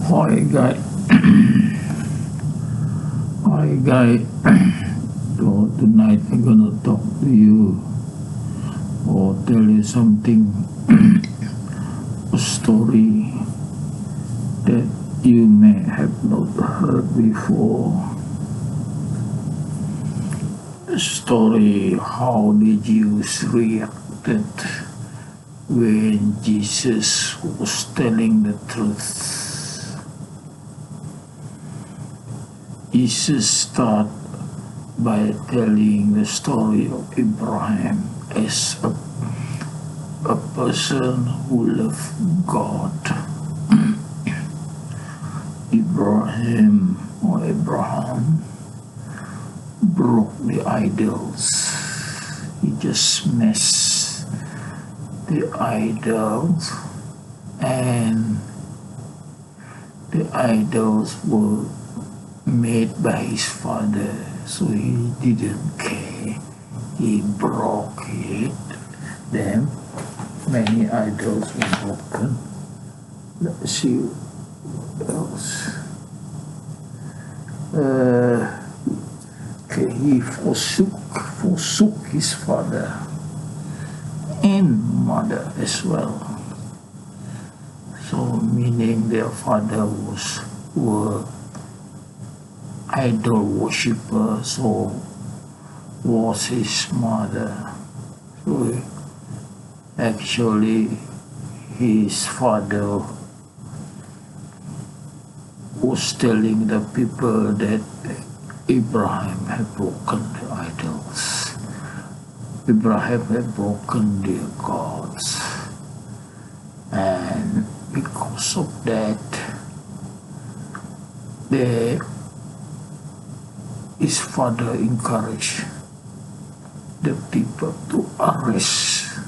Hi guys. Hi guys. So tonight I'm gonna talk to you or tell you something, a story that you may have not heard before. A story how the Jews reacted when Jesus was telling the truth. Jesus started by telling the story of Abraham as a person who loved God. Abraham broke the idols. He just smashed the idols, and the idols were made by his father, so he didn't care. He broke it. Then many idols were broken. Let's see what else. He forsook his father and mother as well. So meaning their father were idol worshipper, so was his mother. So actually his father was telling the people that Abraham had broken the idols. Abraham had broken their gods, and because of that his father encouraged the people to arrest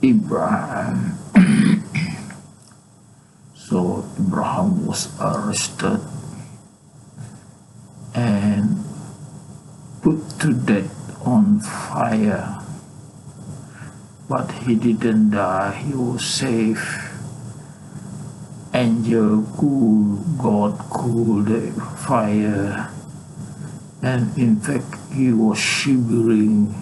Abraham. So Abraham was arrested and put to death on fire. But he didn't die, he was saved. God cooled the fire, and in fact he was shivering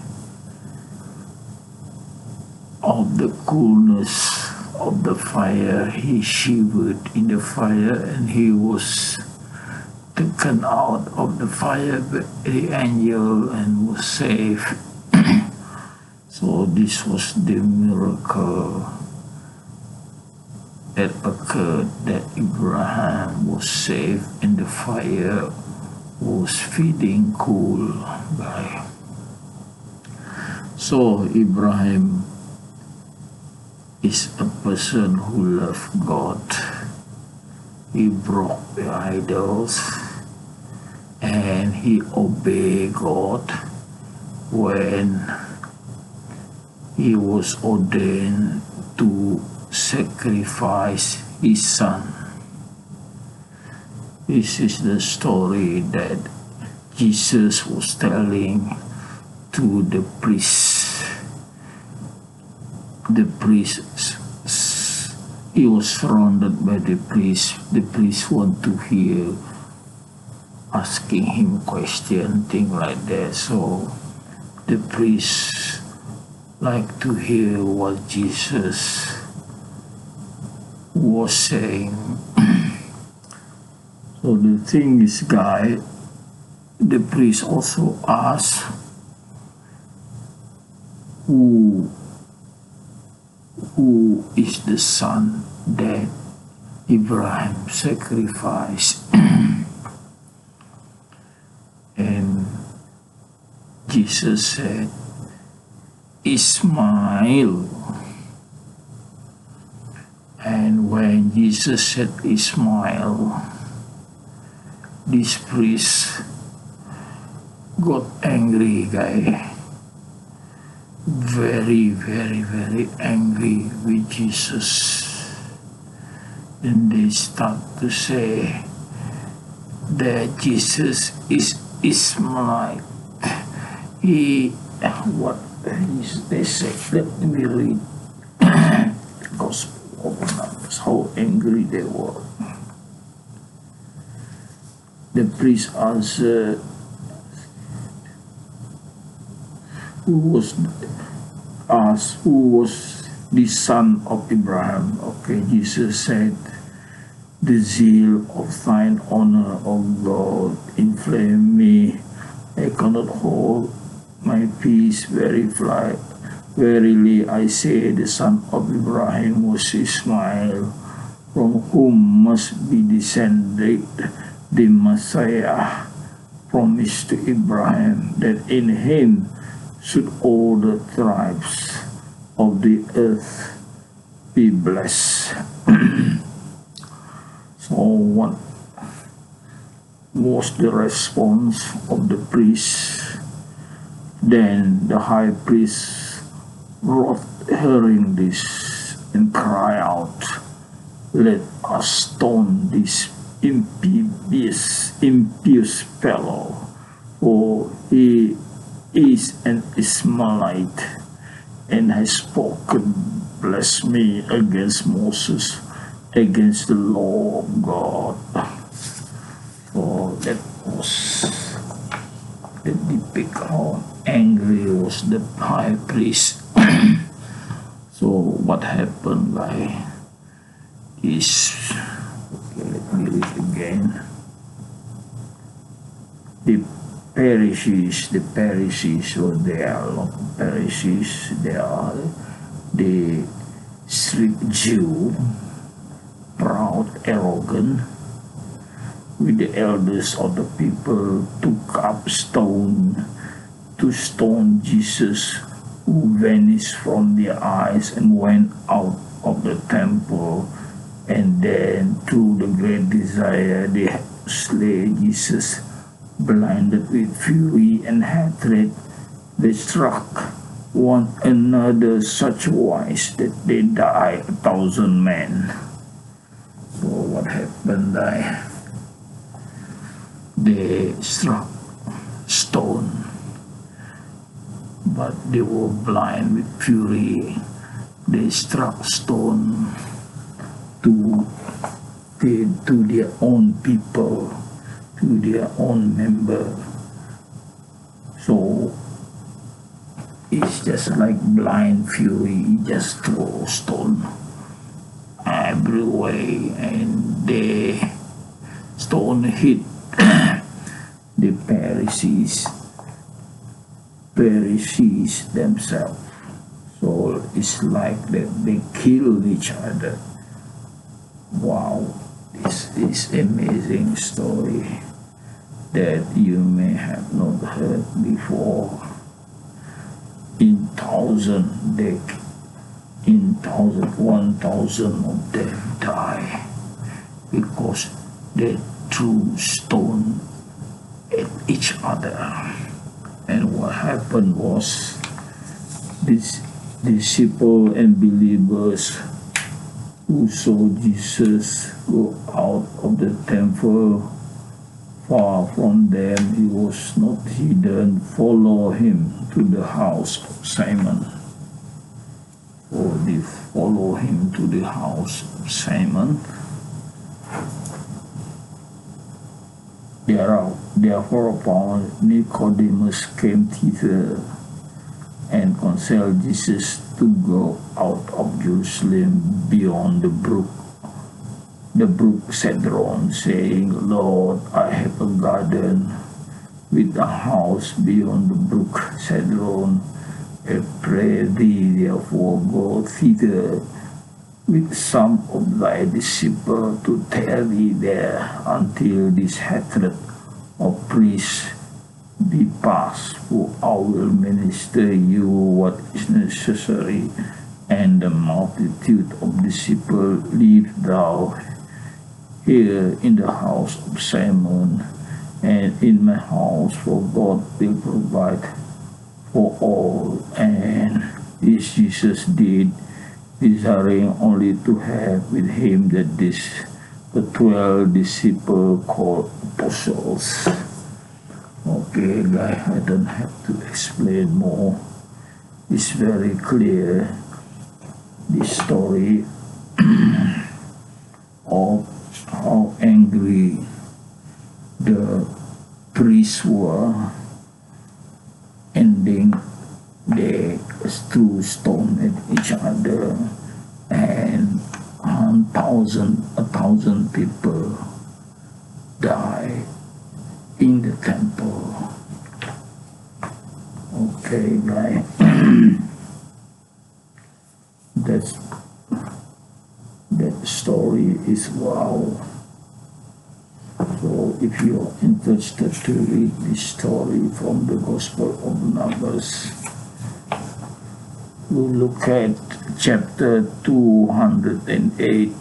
of the coolness of the fire. He shivered in the fire, and he was taken out of the fire by the angel and was saved. So this was the miracle that occurred, that Abraham was saved and the fire was feeding cool by. So Abraham is a person who loved God. He broke the idols and he obeyed God when he was ordained to sacrifice his son. This is the story that Jesus was telling to the priests. The priest, he was surrounded by the priest. The priest want to hear, asking him question, things like that. So the priest like to hear what Jesus was saying. So the thing is, the priest also asked who is the son that Abraham sacrificed. And Jesus said, Ishmael. And when Jesus said Ishmael, this priest got angry, very, very, very angry with Jesus. Then they start to say that Jesus is Ishmael. They say, let me read the Gospel of Numbers, how angry they were. The priest answered, who was asked, who was the son of Abraham? Okay, Jesus said, the zeal of thine honor, O God, inflame me. I cannot hold my peace. Verily I say, the son of Abraham was Ishmael, from whom must be descended the Messiah promised to Abraham, that in him should all the tribes of the earth be blessed. So what was the response of the priest? Then the high priest wrote, hearing this, and cried out, let us stone this impious fellow, for he is an Ishmaelite, and has spoken blasphemy against Moses, against the law of God. So that was the depict how angry was the high priest. So what happened is, okay, let me read again. The Pharisees, so there are a lot of Pharisees. There are the strict Jew, proud, arrogant, with the elders of the people, took up stone to stone Jesus, who vanished from their eyes and went out of the temple. And then, through the great desire, they slay Jesus, blinded with fury and hatred. They struck one another such wise that they died 1,000 men. So what happened? They struck stone, but they were blind with fury. They struck stone to their own people, to their own member. So it's just like blind fury, just throw stone everywhere, and the stone hit the Pharisees themselves. So it's like that they killed each other. Wow, this is amazing story that you may have not heard before. In 1,000 of them die because they threw stone at each other. And what happened was, these disciples and believers who saw Jesus go out of the temple, far from them, he was not hidden, follow him to the house of Simon. Or they follow him to the house of Simon. Therefore, Nicodemus came thither and counselled Jesus to go out of Jerusalem beyond the brook Cedron, saying, Lord, I have a garden with a house beyond the brook Cedron. I pray thee, therefore, go thither with some of thy disciples to tarry there until this hatred of priests be past, for I will minister you what is necessary. And the multitude of disciples leave thou here in the house of Simon, and in my house, for God will provide for all. And this Jesus did, desiring only to have with him the 12 disciples called apostles. Okay, guys, I don't have to explain more. It's very clear, this story of how angry the priests were ending, they threw stone at each other, and 1,000 people died in the temple. Okay, guys. That story is wow. So if you're interested to read this story from the Gospel of Numbers, we'll look at chapter 208,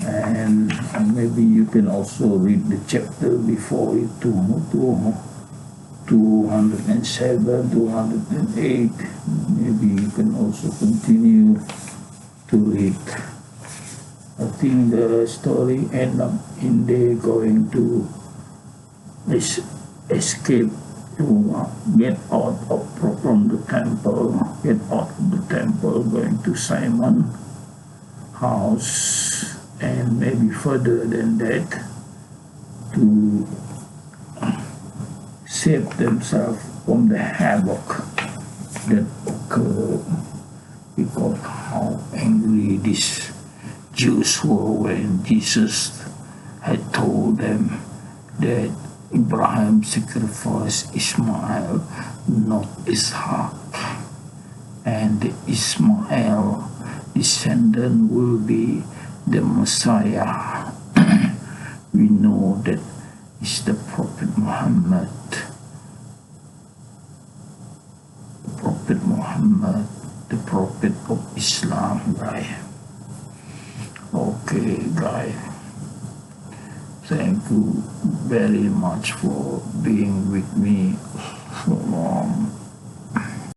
and maybe you can also read the chapter before it, 207, 208. Maybe you can also continue to read. I think the story end up in they going to escape, to get out from the temple, going to Simon's house, and maybe further than that, to save themselves from the havoc that occurred, because how angry these Jews were when Jesus had told them that Abraham sacrificed Ishmael, not Ishaq, and the Ishmael descendant will be the Messiah. We know that is the Prophet Muhammad. The Prophet of Islam, guys. Okay, guys. Thank you very much for being with me